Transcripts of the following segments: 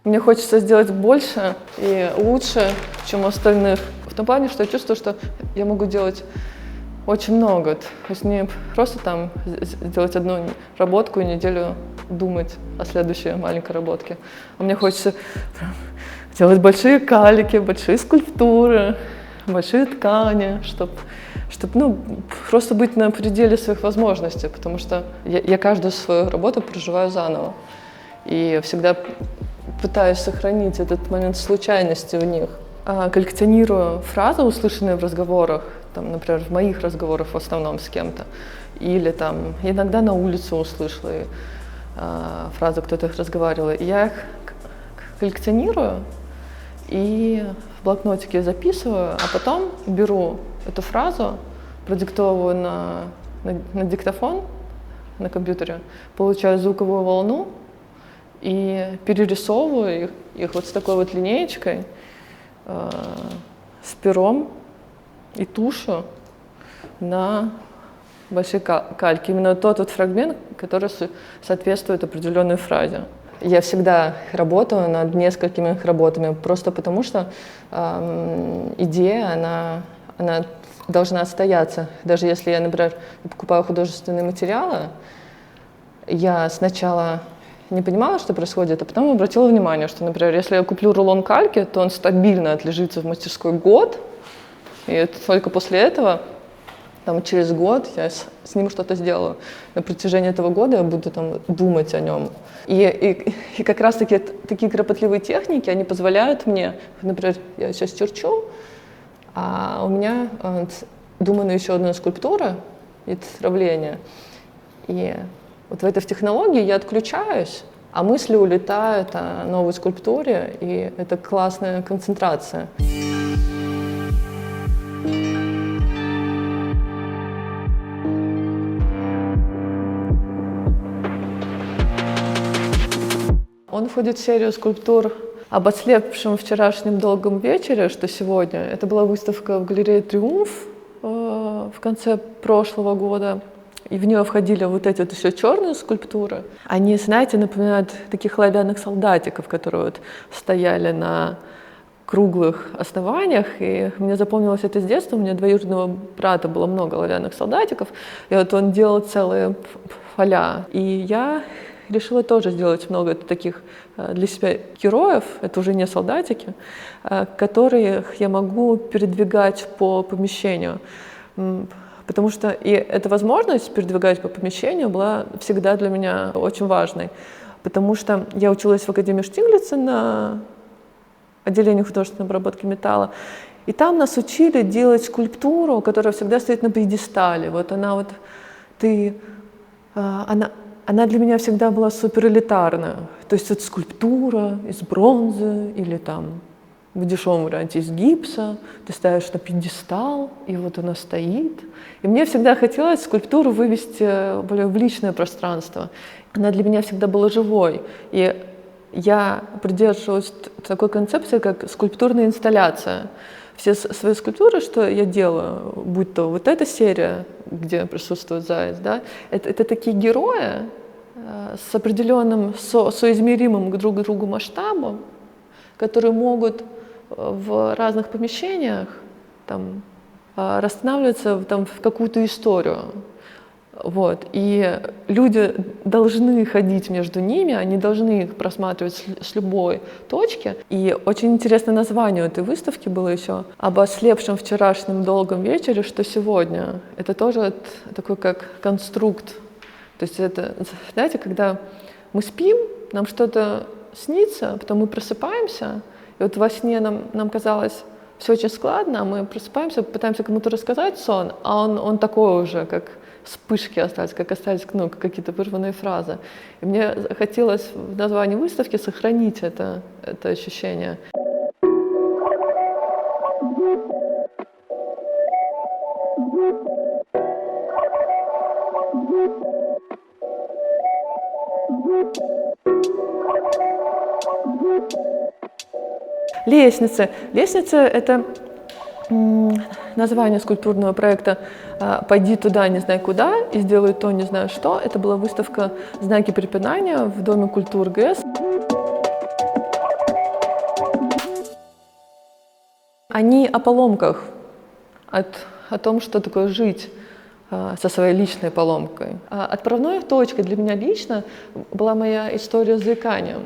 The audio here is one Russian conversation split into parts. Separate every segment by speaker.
Speaker 1: Мне хочется сделать больше и лучше, чем у остальных. В том плане, что я чувствую, что я могу делать очень много. То есть не просто там сделать одну работку и неделю думать о следующей маленькой работке. А мне хочется делать большие калики, большие скульптуры, большие ткани, чтобы просто быть на пределе своих возможностей, потому что я каждую свою работу проживаю заново. И всегда пытаюсь сохранить этот момент случайности в них. Коллекционирую фразы, услышанные в разговорах, там, например, в моих разговорах в основном с кем-то, или там иногда на улице услышала фразы, кто-то их разговаривал. И я их коллекционирую и в блокнотике записываю, а потом беру эту фразу, продиктовываю на диктофон на компьютере, получаю звуковую волну и перерисовываю их вот с такой вот линеечкой, с пером и тушью на большие кальки. Именно тот вот фрагмент, который соответствует определенной фразе. Я всегда работаю над несколькими их работами, просто потому что идея, она должна отстояться. Даже если я, например, покупаю художественные материалы, я сначала не понимала, что происходит, а потом обратила внимание, что, например, если я куплю рулон кальки, то он стабильно отлежится в мастерской год, и только после этого, там, через год, я с ним что-то сделаю. На протяжении этого года я буду там думать о нем. И как раз-таки такие кропотливые техники, они позволяют мне, например, я сейчас черчу, а у меня думана еще одна скульптура, вид травления. И вот в этой технологии я отключаюсь, а мысли улетают о новой скульптуре, и это классная концентрация. Он входит в серию скульптур об ослепшем вчерашнем долгом вечере, что сегодня. Это была выставка в галерее «Триумф» в конце прошлого года. И в нее входили вот эти вот еще черные скульптуры. Они, знаете, напоминают таких оловянных солдатиков, которые вот стояли на круглых основаниях. И мне запомнилось это с детства. У меня двоюродного брата было много оловянных солдатиков. И вот он делал целые поля. И я решила тоже сделать много таких для себя героев, это уже не солдатики, которых я могу передвигать по помещению. Потому что и эта возможность передвигать по помещению была всегда для меня очень важной. Потому что я училась в Академии Штиглица на отделении художественной обработки металла, и там нас учили делать скульптуру, которая всегда стоит на пьедестале. Вот она вот, она для меня всегда была суперэлитарная. То есть это скульптура из бронзы или там в дешевом варианте из гипса. Ты ставишь на пьедестал, и вот она стоит. И мне всегда хотелось скульптуру вывести более в личное пространство. Она для меня всегда была живой. И я придерживалась такой концепции, как скульптурная инсталляция. Все свои скульптуры, что я делаю, будь то вот эта серия, где присутствует заяц, да, это такие герои с определенным соизмеримым друг к другу масштабом, которые могут в разных помещениях там, расстанавливаться там, в какую-то историю. Вот. И люди должны ходить между ними, они должны их просматривать с любой точки. И очень интересное название у этой выставки было еще об ослепшем вчерашнем долгом вечере, что сегодня. Это тоже такой как конструкт. То есть это, знаете, когда мы спим, нам что-то снится, потом мы просыпаемся, и вот во сне нам казалось все очень складно, а мы просыпаемся, пытаемся кому-то рассказать сон, а он такой уже, как вспышки остались, как остались какие-то вырванные фразы. И мне хотелось в названии выставки сохранить это ощущение. Лестницы. Лестница — это Название скульптурного проекта «Пойди туда, не знай куда, и сделай то, не знаю что». Это была выставка «Знаки препинания» в Доме культуры ГЭС. Они о поломках, о том, что такое жить со своей личной поломкой. Отправной точкой для меня лично была моя история с заиканием.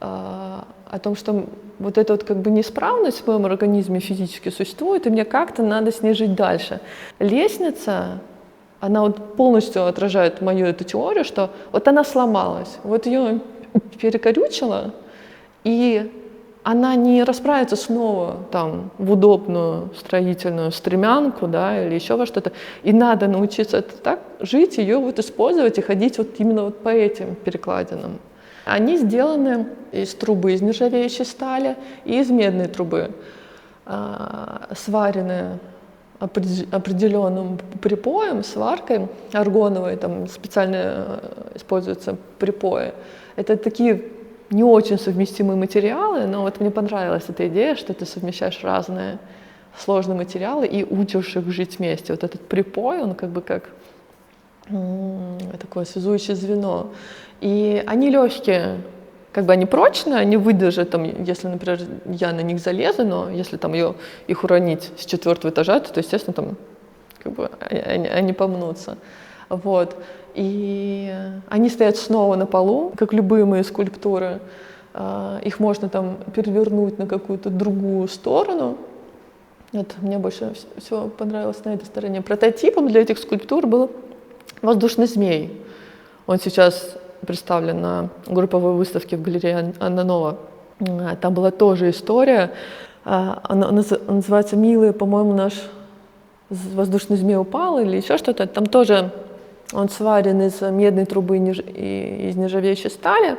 Speaker 1: О том, что вот эта вот как бы неисправность в моем организме физически существует, и мне как-то надо с ней жить дальше. Лестница, она вот полностью отражает мою эту теорию, что вот она сломалась, вот ее перекорючило, и она не расправится снова там в удобную строительную стремянку, да, или еще во что-то. И надо научиться это так жить, ее вот использовать и ходить вот именно вот по этим перекладинам. Они сделаны из трубы, из нержавеющей стали и из медной трубы, сварены определенным припоем, сваркой аргоновой, там специально используются припои. Это такие не очень совместимые материалы, но вот мне понравилась эта идея, что ты совмещаешь разные сложные материалы и учишь их жить вместе. Вот этот припой, он как бы как такое связующее звено. И они легкие, как бы они прочные, они выдержат, там, если, например, я на них залезу, но если там их уронить с 4-го этажа, то, естественно, там, как бы, они помнутся. Вот. И они стоят снова на полу, как любые мои скульптуры. Их можно там перевернуть на какую-то другую сторону. Вот мне больше всего понравилось на этой стороне. Прототипом для этих скульптур был воздушный змей. Он сейчас представлен на групповой выставке в галерее Анна Нова. Там была тоже история. Она называется «Милый, по-моему, наш воздушный змей упал» или еще что-то. Там тоже он сварен из медной трубы и из нержавеющей стали.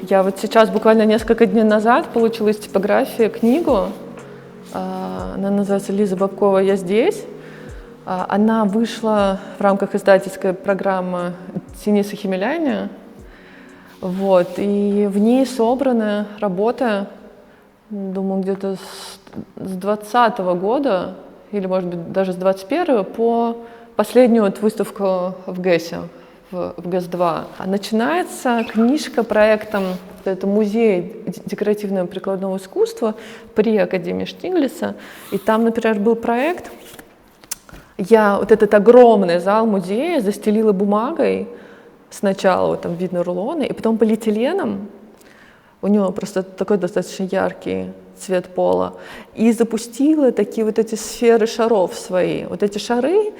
Speaker 1: Я вот сейчас, буквально несколько дней назад, получила из типографии книгу. Она называется «Лиза Бобкова. Я здесь». Она вышла в рамках издательской программы Дениса Хемеляня. Вот, и в ней собраны работы, думаю, где-то с 2020 года, или, может быть, даже с 2021 по последнюю вот выставку в ГЭСе, в ГЭС-2. Начинается книжка проектом, это музей декоративного и прикладного искусства при Академии Штиглица. И там, например, был проект. Я вот этот огромный зал музея застелила бумагой сначала, вот там видно рулоны, и потом полиэтиленом. У него просто такой достаточно яркий цвет пола. И запустила такие вот эти сферы шаров свои. Вот эти шары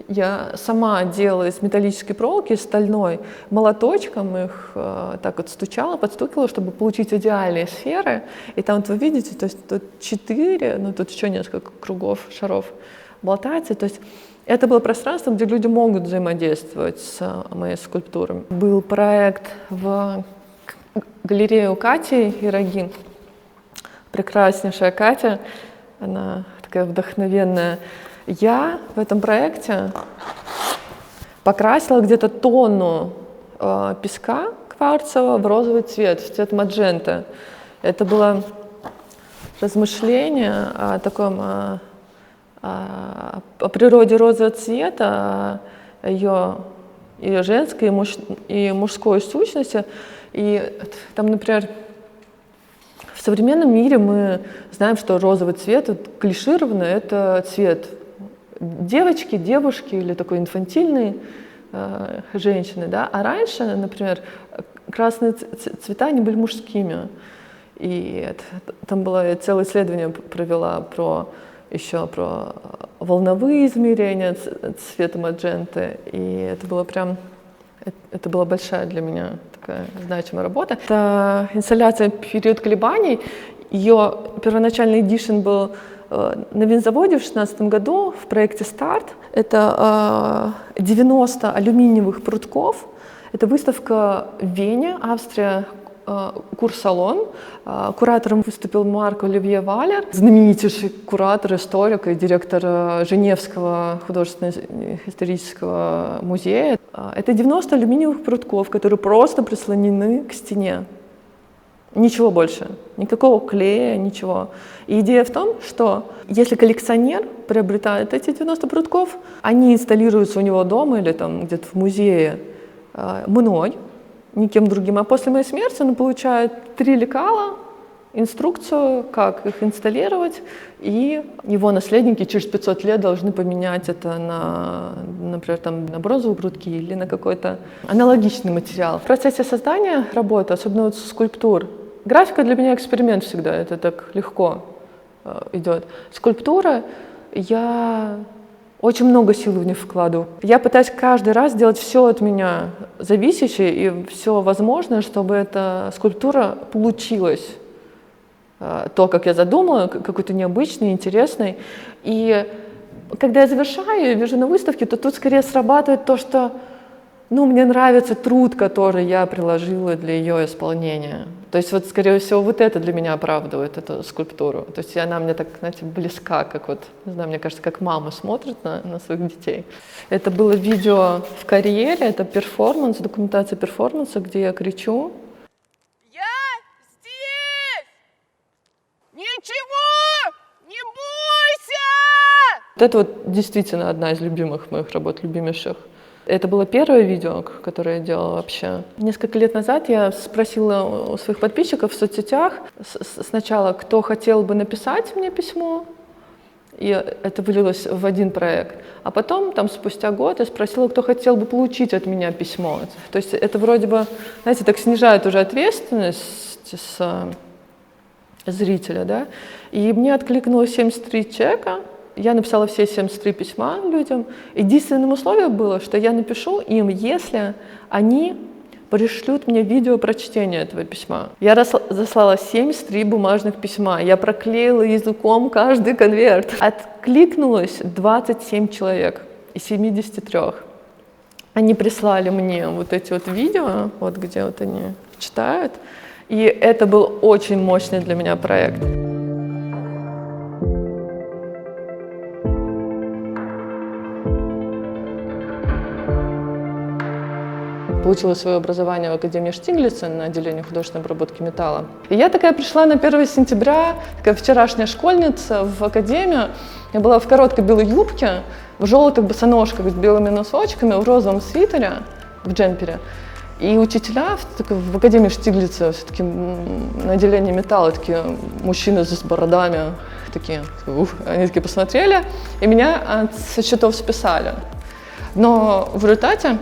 Speaker 1: я сама делала из металлической проволоки, из стальной, молоточком их так вот стучала, подстукивала, чтобы получить идеальные сферы. И там вот вы видите, то есть тут 4, но тут еще несколько кругов шаров болтается. То есть это было пространство, где люди могут взаимодействовать с моей скульптурой. Был проект в галерее у Кати Ирогин. Прекраснейшая Катя, она такая вдохновенная. Я в этом проекте покрасила где-то тонну песка кварцевого в розовый цвет, в цвет мадженты. Это было размышление о таком о природе розового цвета, ее женской и мужской сущности. И там, например, в современном мире мы знаем, что розовый цвет, клишированный, это цвет девочки, девушки или такой инфантильной женщины. Да? А раньше, например, красные цвета, они были мужскими. И там было целое исследование провела про волновые измерения цвета мадженты, и это была большая для меня такая значимая работа. Это инсталляция «Период колебаний». Ее первоначальный эдишн был на винзаводе в 2016 году в проекте «Старт». Это 90 алюминиевых прутков. Это выставка в Вене, Австрия, курсалон. Куратором выступил Марк Оливье Валер, знаменитейший куратор, историк и директор Женевского художественно-исторического музея. Это 90 алюминиевых прутков, которые просто прислонены к стене. Ничего больше, никакого клея, ничего. И идея в том, что если коллекционер приобретает эти 90 прутков, они инсталируются у него дома или там где-то в музее мной, никем другим, а после моей смерти он получает 3 лекала, инструкцию, как их инсталлировать, и его наследники через 500 лет должны поменять это на, например, там, на бронзовые прутки или на какой-то аналогичный материал. В процессе создания работы, особенно вот скульптур, графика для меня эксперимент всегда, это так легко идет. Скульптура, я очень много сил в них вкладываю. Я пытаюсь каждый раз делать все от меня зависящее и все возможное, чтобы эта скульптура получилась. То, как я задумала, какой-то необычный, интересный. И когда я завершаю и вижу на выставке, то тут скорее срабатывает то, что мне нравится труд, который я приложила для ее исполнения. То есть, вот, скорее всего, вот это для меня оправдывает эту скульптуру. То есть она мне так, знаете, близка, как вот, не знаю, мне кажется, как мама смотрит на своих детей. Это было видео в карьере, это перформанс, документация перформанса, где я кричу.
Speaker 2: Я здесь! Ничего! Не бойся!
Speaker 1: Вот это вот действительно одна из любимых моих работ, любимейших. Это было первое видео, которое я делала вообще. Несколько лет назад я спросила у своих подписчиков в соцсетях сначала, кто хотел бы написать мне письмо, и это вылилось в один проект. А потом, там, спустя год, я спросила, кто хотел бы получить от меня письмо. То есть это вроде бы, знаете, так снижает уже ответственность с зрителя, да? И мне откликнулось 73 человека. Я написала все 73 письма людям. Единственным условием было, что я напишу им, если они пришлют мне видео прочтения этого письма. Я заслала 73 бумажных письма. Я проклеила языком каждый конверт. Откликнулось 27 человек из 73. Они прислали мне вот эти вот видео, вот где вот они читают. И это был очень мощный для меня проект. Получила свое образование в Академии Штиглица на отделении художественной обработки металла. И я такая пришла на 1 сентября, такая вчерашняя школьница в академию. Я была в короткой белой юбке, в желтых босоножках с белыми носочками, в розовом свитере, в джемпере. И учителя в Академии Штиглица, все-таки на отделении металла, такие мужчины с бородами, такие, они такие посмотрели, и меня со счетов списали. Но в результате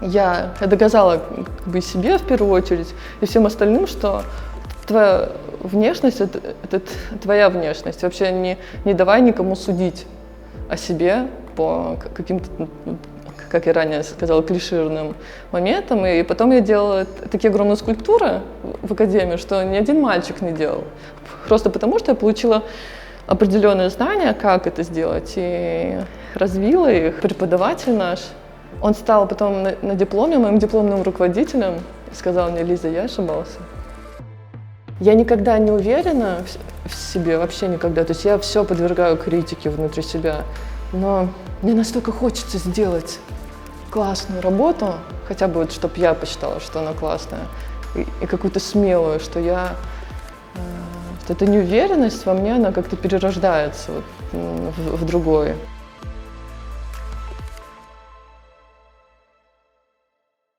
Speaker 1: я доказала как бы себе в первую очередь и всем остальным, что твоя внешность — это твоя внешность. Вообще не давай никому судить о себе по каким-то, как я ранее сказала, клишированным моментам. И потом я делала такие огромные скульптуры в академии, что ни один мальчик не делал. Просто потому, что я получила определенные знания, как это сделать, и развила их. Преподаватель наш, он стал потом на дипломе моим дипломным руководителем и сказал мне: Лиза, я ошибался. Я никогда не уверена в себе, вообще никогда. То есть я все подвергаю критике внутри себя. Но мне настолько хочется сделать классную работу, хотя бы вот, чтобы я посчитала, что она классная, и какую-то смелую, что эта неуверенность во мне, она как-то перерождается вот в другое.